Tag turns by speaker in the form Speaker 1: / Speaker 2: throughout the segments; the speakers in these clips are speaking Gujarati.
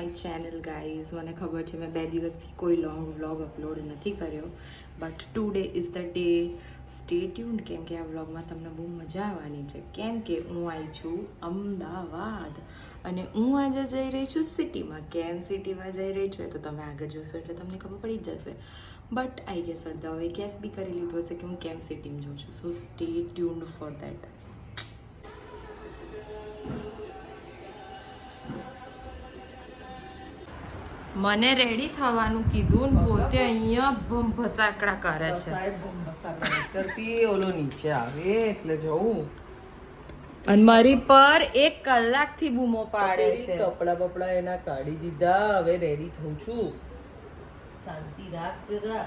Speaker 1: My channel guys. મને ખબર છે મેં 2 દિવસથી કોઈ લોંગ વ્લોગ અપલોડ નથી કર્યો, but today is the day. Stay tuned, કેમ કે આ વ્લોગમાં તમને બહુ મજા આવવાની છે. કેમ કે હું આવી છું અમદાવાદ અને હું આજે જઈ રહી છું સિટીમાં. કેમ સિટીમાં જઈ રહી છું તો તમે આગળ જોશો એટલે તમને ખબર પડી જ જશે. બટ આઈ ગેસ અડધા ગેસ બી કરી લીધું હશે કે હું કેમ સિટીમાં જાઉં છું. સો સ્ટે ટ્યુન્ડ ફોર દેટ. મને રેડી થવાનું કીધું ને પોતે અહીંયા ભસાકડા કરે છે.
Speaker 2: કરતી ઓલો નીચે આવે એટલે જવું.
Speaker 1: અને મારી પર 1 કલાકથી બૂમો પાડે છે.
Speaker 2: કપડા બપડા એના કાઢી દીધા, હવે રેડી થઉં છું. શાંતિ રાખ જરા.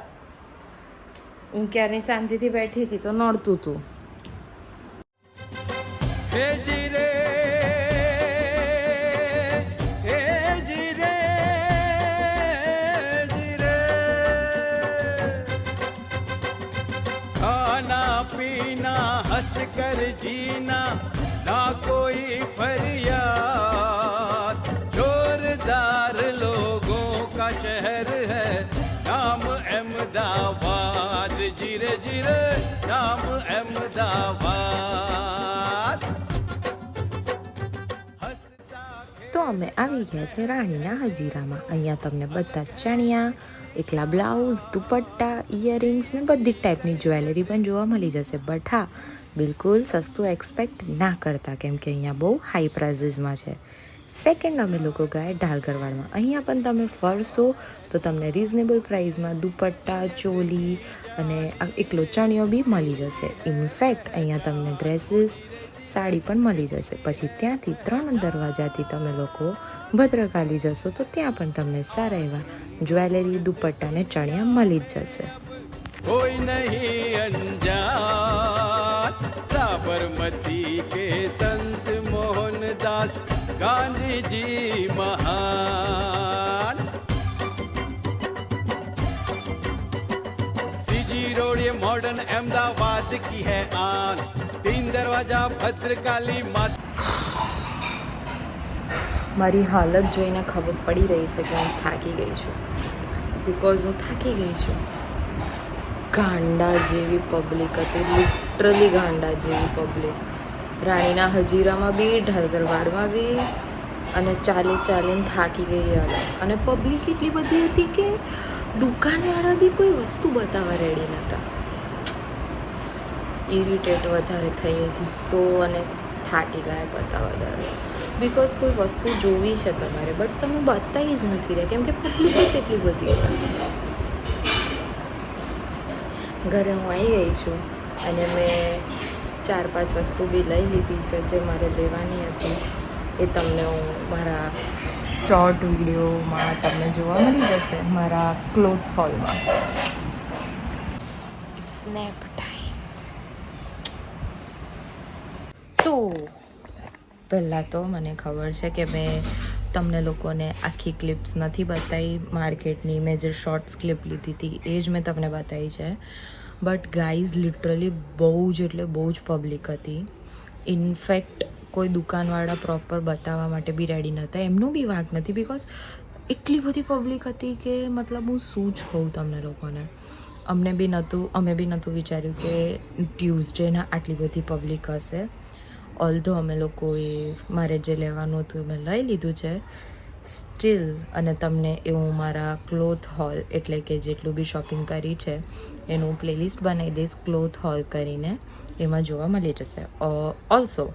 Speaker 1: હું ક્યારની શાંતિથી બેઠી હતી તો નડતું તું.
Speaker 3: हंस कर जीना ना कोई फरियाद, जोरदार लोगों का शहर है नाम अहमदाबाद, जीरे जीरे नाम अहमदाबाद.
Speaker 4: તો અમે આવી ગયા છે રાણીના હજીરામાં. અહીંયા તમને બધા ચણિયા, એકલા બ્લાઉઝ, દુપટ્ટા, ઇયરિંગ્સ ને બધી ટાઈપની જ્વેલરી પણ જોવા મળી જશે. બટ હા, બિલકુલ સસ્તું એક્સપેક્ટ ના કરતા, કેમ કે અહીંયા બહુ હાઈ પ્રાઇઝીસમાં છે. સેકન્ડ અમે લોકો ગયા ઢાલગરવાડમાં. અહીંયા પણ તમે ફરશો તો તમને રીઝનેબલ પ્રાઇસમાં દુપટ્ટા, ચોલી અને એકલો ચણિયો બી મળી જશે. ઇનફેક્ટ અહીંયા તમને ડ્રેસીસ, સાડી પણ મળી જશે. પછી ત્યાંથી 3 દરવાજાથી તમે લોકો ભદ્રકાલી જશો તો ત્યાં પણ તમને સારા એવા જ્વેલરી, દુપટ્ટા ને ચણિયા મળી જ જશે.
Speaker 3: कोई नहीं अनजान साबरमती के संत मोहनदास गांधी जी महान. सीजी रोड ये मॉडर्न अहमदाबाद की है आन. 3 दरवाजा भद्रकाली माता.
Speaker 1: મારી હાલત જોઈને ખબર પડી રહી છે કે હું થાકી ગઈ છું. બિકોઝ હું થાકી ગઈ છું. ગાંડા જેવી પબ્લિક હતી, લિટરલી ગાંડા જેવી પબ્લિક. રાણીના હજીરામાં બી, ઢાલગરવાડમાં બી, અને ચાલીને થાકી ગઈ હાલત. અને પબ્લિક એટલી બધી હતી કે દુકાનવાળા બી કોઈ વસ્તુ બતાવવા રેડી નહોતા. ઇરિટેટ વધારે થયું, ગુસ્સો અને થાકી ગયા કરતાં વધારે. બિકોઝ કોઈ વસ્તુ જોવી છે તમારે, બટ તમે બતાવી જ નથી રહ્યા, કેમ કે પબ્લિક જ એટલી બધી છે. ઘરે હું આવી ગઈ છું અને મેં 4-5 વસ્તુ બી લઈ લીધી છે જે મારે લેવાની હતી. એ તમને હું મારા શોર્ટ વિડીયોમાં તમને જોવા મળી જશે, મારા ક્લોથ્સ હોલમાં. Snap time. તો પહેલાં તો મને ખબર છે કે મેં તમને લોકોને આખી ક્લિપ્સ નથી બતાવી માર્કેટની. મેં જે શોર્ટ્સ ક્લિપ લીધી હતી એ જ મેં તમને બતાવી છે. બટ ગાઈઝ લિટરલી બહુ જ એટલે બહુ જ પબ્લિક હતી. ઇનફેક્ટ કોઈ દુકાનવાળા પ્રોપર બતાવવા માટે બી રેડી નહોતા. એમનું બી વાંક નથી, બિકોઝ એટલી બધી પબ્લિક હતી કે મતલબ હું શું જ કહું તમને લોકોને. અમે બી નહોતું વિચાર્યું કે ટ્યુઝડેના આટલી બધી પબ્લિક હશે. ઓલ્ધો અમે લોકોએ મારે જે લેવાનું હતું મેં લઈ લીધું છે સ્ટીલ. અને તમને એવું મારા ક્લોથ હોલ, એટલે કે જેટલું બી શોપિંગ કરી છે એનું પ્લેલિસ્ટ બનાવી દઈશ ક્લોથ હોલ કરીને, એમાં જોવા મળી જશે. ઓલ્સો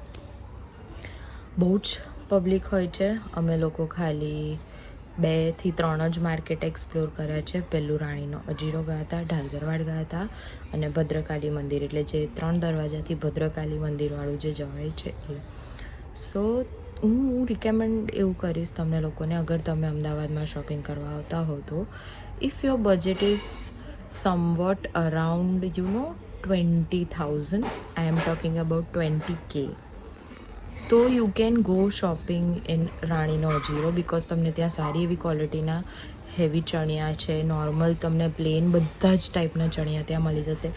Speaker 1: બહુ જ પબ્લિક હોય છે. અમે લોકો ખાલી 2 થી 3 જ માર્કેટ એક્સપ્લોર કર્યા છે. પહેલું રાણીનો હજીરો ગયા હતા, ઢાલગરવાડ ગયા હતા અને ભદ્રકાલી મંદિર, એટલે જે 3 દરવાજાથી ભદ્રકાલી મંદિરવાળું જે જવાય છે એ. સો હું રિકમેન્ડ એવું કરીશ તમને લોકોને, અગર તમે અમદાવાદમાં શોપિંગ કરવા આવતા હો તો, if your budget is somewhat around 20,000, I am talking about 20K, તો you can go shopping in Rani no Hajiro. Because તમને ત્યાં સારી એવી ક્વોલિટીના હેવી ચણિયા છે, નોર્મલ તમને પ્લેન બધા જ ટાઈપના ચણિયા ત્યાં મળી જશે.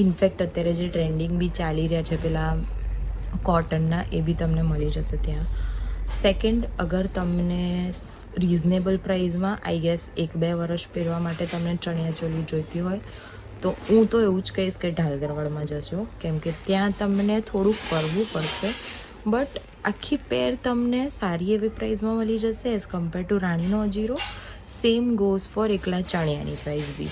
Speaker 1: ઇનફેક્ટ અત્યારે જે ટ્રેન્ડિંગ બી ચાલી રહ્યા છે પેલા કોટનના, એ બી તમને મળી જશે ત્યાં. સેકન્ડ, અગર તમને રિઝનેબલ પ્રાઇઝમાં આઈ ગેસ 1-2 વર્ષ પહેરવા માટે તમને ચણિયાચોલી જોઈતી હોય તો હું તો એવું જ કહીશ કે ઢાલગરવાડમાં જશો, કેમ કે ત્યાં તમને થોડુંક ફરવું પડશે બટ આખી પેર તમને સારી એવી પ્રાઇઝમાં મળી જશે as compare to Rani no Hajiro. Same goes for એકલા ચણિયાની પ્રાઇસ બી,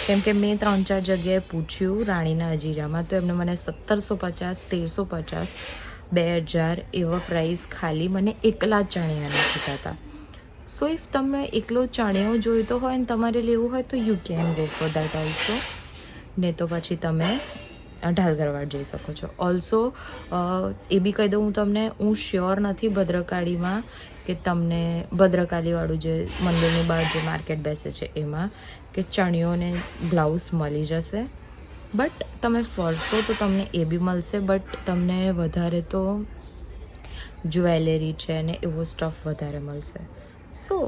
Speaker 1: કેમ કે મેં 3-4 જગ્યાએ પૂછ્યું રાણીના હજીરામાં તો એમને મને 1750, 1350, 2000 એવા પ્રાઇસ ખાલી મને એકલા ચણિયાના કીધા હતા. સો ઇફ તમે એકલો ચણિયો જોઈતો હોય ને તમારે લેવું હોય તો you can go for that also, ને તો પછી તમે ઢાલગરવાડ જઈ શકો છો. ઓલ્સો એ બી કહી દઉં હું તમને, હું શ્યોર નથી ભદ્રકાળીમાં કે તમને ભદ્રકાલીવાળું જે મંદિરની બહાર જે માર્કેટ બેસે છે એમાં કે ચણિયોને બ્લાઉઝ મળી જશે, બટ તમે ફરશો તો તમને એ બી મળશે. બટ તમને વધારે તો જ્વેલરી છે ને એવો સ્ટફ વધારે મળશે. સો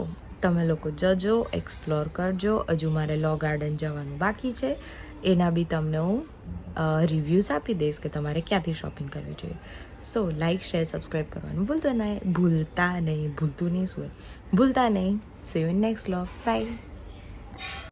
Speaker 1: તમે લોકો જજો, એક્સપ્લોર કરજો. હજુ મારે લો ગાર્ડન જવાનું બાકી છે, એના બી તમને હું રિવ્યૂઝ આપી દઈશ કે તમારે ક્યાંથી શોપિંગ કરવી જોઈએ. સો લાઇક, શેર, સબસ્ક્રાઈબ કરવાનું ભૂલતા નહીં. ભૂલતા નહીં. See you in next vlog. By.